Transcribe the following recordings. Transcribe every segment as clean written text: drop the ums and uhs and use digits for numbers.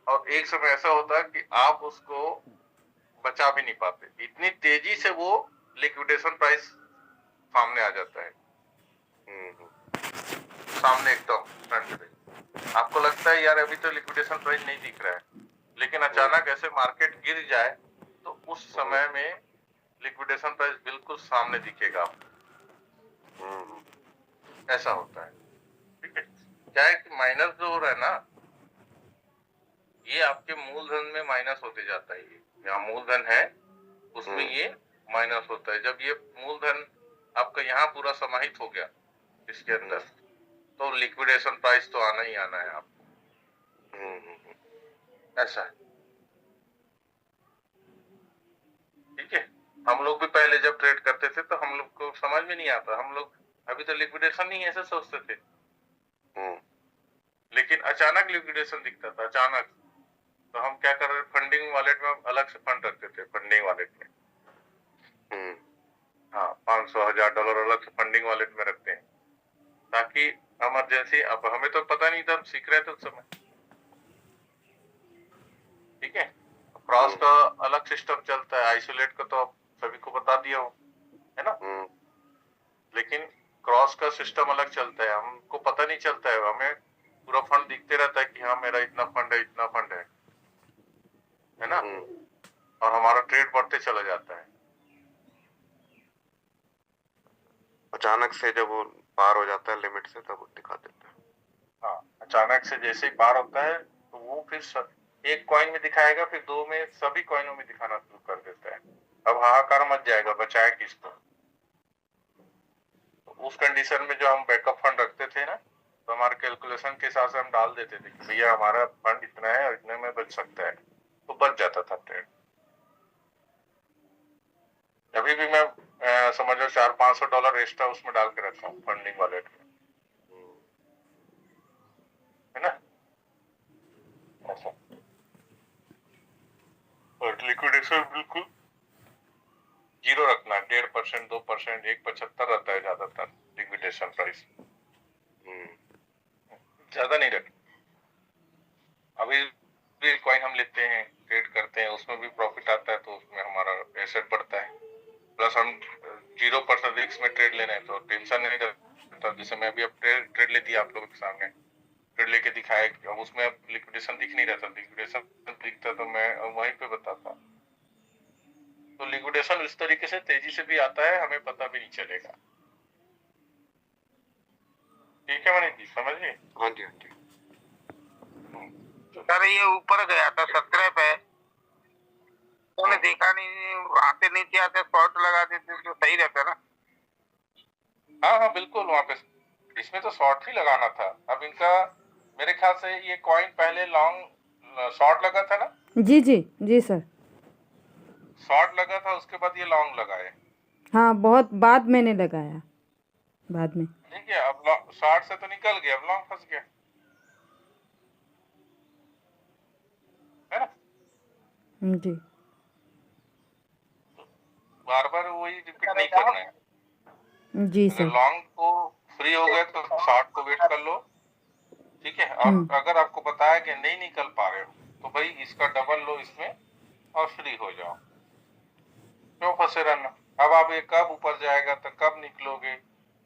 और एक समय ऐसा होता है कि आप उसको बचा भी नहीं पाते, इतनी तेजी से वो लिक्विडेशन प्राइस सामने आ जाता है। सामने एकदम फ्रंट पे आपको लगता है यार अभी तो लिक्विडेशन प्राइस नहीं दिख रहा है, लेकिन अचानक ऐसे मार्केट गिर जाए तो उस समय में लिक्विडेशन प्राइस बिल्कुल सामने दिखेगा आपको। ऐसा होता है, ठीक है। क्या है कि माइनस जो हो रहा है ना, ये आपके मूलधन में माइनस होते जाता है। ये यहाँ मूलधन है उसमें ये माइनस होता है। जब ये मूलधन आपका यहाँ पूरा समाहित हो गया इसके अंदर, तो लिक्विडेशन प्राइस तो आना ही आना है आपको। ऐसा है, ठीक है। हम लोग भी पहले जब ट्रेड करते थे तो हम लोग को समझ में नहीं आता, हम लोग अभी तो लिक्विडेशन नहीं ऐसे सोचते थे, लेकिन अचानक लिक्विडेशन दिखता था, अचानक। तो हम क्या कर रहे, फंडिंग वॉलेट में अलग से फंड रखते थे, फंडिंग वॉलेट में। हाँ, $500,000 अलग से फंडिंग वॉलेट में रखते हैं, ताकि इमरजेंसी, अब हमें तो पता नहीं था, हम सीख रहे थे उस समय, ठीक है। क्रॉस का अलग सिस्टम चलता है, आइसोलेट का तो अब सभी को बता दिया हो, है ना। लेकिन क्रॉस का सिस्टम अलग चलता है, हमको पता नहीं चलता है, हमें पूरा फंड दिखते रहता है कि हाँ मेरा इतना फंड है, इतना फंड है ना। और हमारा ट्रेड बढ़ते चला जाता है। अचानक से जब वो पार हो जाता है लिमिट से, तब वो दिखा देता है। हाँ, अचानक से जैसे ही पार होता है तो वो फिर एक कॉइन में दिखाएगा, फिर दो में, सभी कॉइनों में दिखाना शुरू कर देता है। अब हाहाकार मच जाएगा, बचाए किसको। तो उस कंडीशन में जो हम बैकअप फंड रखते थे ना, तो हमारे कैलकुलेशन के हिसाब से हम डाल देते थे कि भैया हमारा फंड इतना है और इतने में बच सकता है, तो बच जाता था ट्रेड। अभी भी मैं समझो $400-500 एक्स्ट्रा उसमें डाल के रखा हूँ फंडिंग वॉलेट में, है ना। ऐसा और लिक्विडेशन बिल्कुल जीरो रखना है, 1.5%, 2%, 1.75 रहता है ज्यादातर लिक्विडेशन प्राइस, ज्यादा नहीं रखना। अभी भी कॉइन हम लेते हैं, ट्रेड करते हैं, उसमें भी प्रॉफिट आता है, तो उसमें हमारा एसेट बढ़ता है। प्लस हम 0% रिस्क में ट्रेड ले रहे हैं तो टेंशन नहीं रहता। जैसे मैं अभी अब ट्रेड ले दिया आप लोगों के सामने, ट्रेड लेके दिखाया, अब उसमें अब लिक्विडेशन दिख नहीं रहा था, लिक्विडेशन दिखता तो मैं वहीं पे बताता। तो लिक्विडेशन इस तरीके से तेजी से भी आता है, हमें पता भी नहीं चलेगा। ठीक है मनीष जी, समझ गए? हाँ जी, हाँ जी। सर ये ऊपर गया था 17 पे, उन्होंने देखा नहीं, वहां से नीचे आते शॉर्ट लगा देते तो सही रहता ना। हाँ हाँ बिल्कुल, वहां पे इसमें तो शॉर्ट ही लगाना था। अब इनका मेरे ख्याल से ये कॉइन पहले लॉन्ग शॉर्ट लगा था ना। जी जी जी सर। शॉर्ट लगा था, उसके बाद ये लॉन्ग लगाए। हाँ, बहुत बाद मैंने लगाया, बाद में। ठीक है, अब शॉर्ट से तो निकल गया, अब लॉन्ग फंस गया, है ना। जी बार बार वही रिपीट नहीं करना है। जी अगर सर। लॉन्ग को फ्री हो गए तो शॉर्ट को वेट कर लो, ठीक है। और अगर आपको बताया कि नहीं निकल पा रहे हो तो भाई इसका डबल लो इसमें और फ्री हो जाओ, क्यों फंसे रहना। अब आप ये कब ऊपर जाएगा तो कब निकलोगे,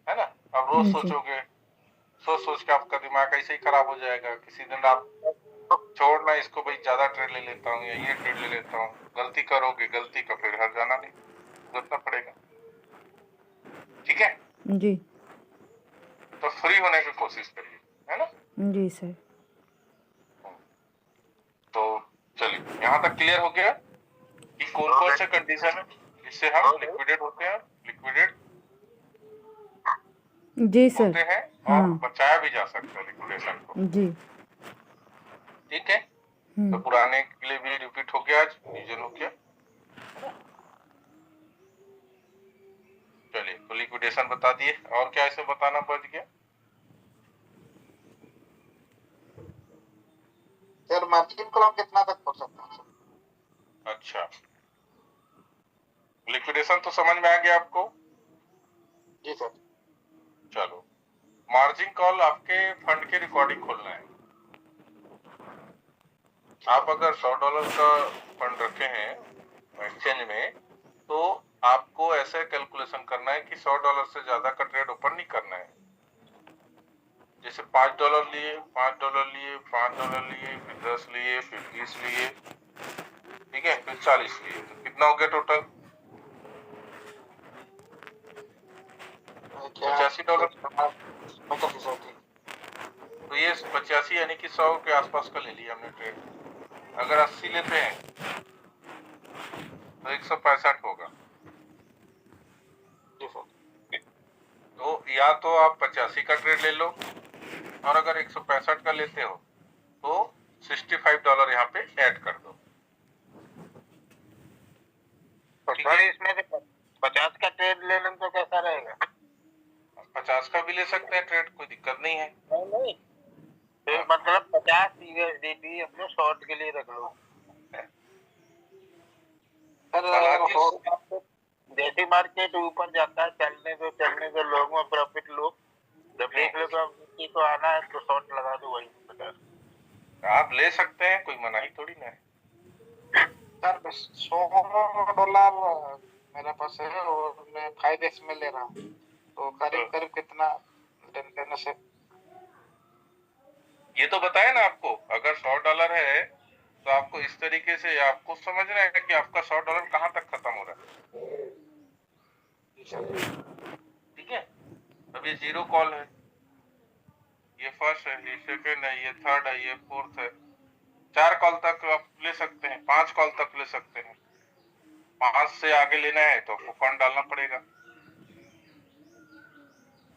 है ना। अब रोज जी सोचोगे, सोच सोच के आपका दिमाग ऐसे ही खराब हो जाएगा। किसी दिन आप छोड़ना इसको, भाई ज्यादा ट्रेड ले लेता हूँ या ये ट्रेड ले लेता हूँ, गलती करोगे, गलती का फिर हर जाना नहीं, भुगतना पड़ेगा, ठीक है। जी तो फ्री होने की कोशिश करिए, है ना। जी सर। तो चलिए, यहाँ तक क्लियर हो गया कि कौन कौन से कंडीशन है जिससे हम लिक्विडेट होते हैं, लिक्विडेट जी सर। होते हैं और बचाया भी जा सकता है लिक्विडेशन को, जी। ठीक है। तो पुराने के लिए भी रिपीट हो गया, आज रिवीजन हो गया। चलिए, तो लिक्विडेशन बता दिए, और क्या इसे बताना बच गया? सर मार्जिन कॉल कितना तक पहुंच सकता है? अच्छा, लिक्विडेशन तो समझ में आ गया आपको? जी सर। चलो, मार्जिन कॉल आपके फंड के रिकॉर्डिंग खोलना है, आप अगर $100 का फंड रखे हैं एक्सचेंज में, तो आपको ऐसे कैलकुलेशन करना है कि $100 से ज्यादा का ट्रेड ओपन नहीं करना है। जैसे $5 लिए, $5 लिए, $5 लिए, फिर 10 लिए, फिर 20 लिए, ठीक है, फिर 40 लिए, तो कितना हो गया टोटल? $85। 85। तो ये 85 यानी कि 100 के आसपास का ले लिया हमने ट्रेड। अगर 80 लेते हैं तो 165 होगा। तो या तो आप 85 का ट्रेड ले लो, और अगर 165 का लेते हो तो $65 यहाँ पे ऐड कर दो। तो सर इसमें से 50 का ट्रेड ले लें तो कैसा रहेगा? 50 का भी ले सकते हैं ट्रेड, कोई दिक्कत नहीं है। नहीं, तो मतलब 50 USDT अपने शॉर्ट के लिए रख लो सर। जैसे मार्केट ऊपर जाता है, चलने दो लोग में प्रॉफिट लो, जब देख लो तो अब नीचे को आना है तो शॉर्ट लगा दो वही 50। आप ले सकते हैं, कोई मनाही थोड़ी ना है। सर $100 मेरे पास है और मैं 5x में ले रहा हूँ, तो करीब करीब कितना लेने से? ये तो बताया ना आपको, अगर $100 है तो आपको इस तरीके से आपको समझना है कि आपका $100 कहाँ तक खत्म हो रहा है, ठीक है। अब ये 0 कॉल है, ये फर्स्ट है, ये सेकंड है, ये थर्ड है, ये फोर्थ है। 4 कॉल तक आप ले सकते हैं, 5 कॉल तक ले सकते हैं। 5 से आगे लेना है तो आपको फंड डालना पड़ेगा।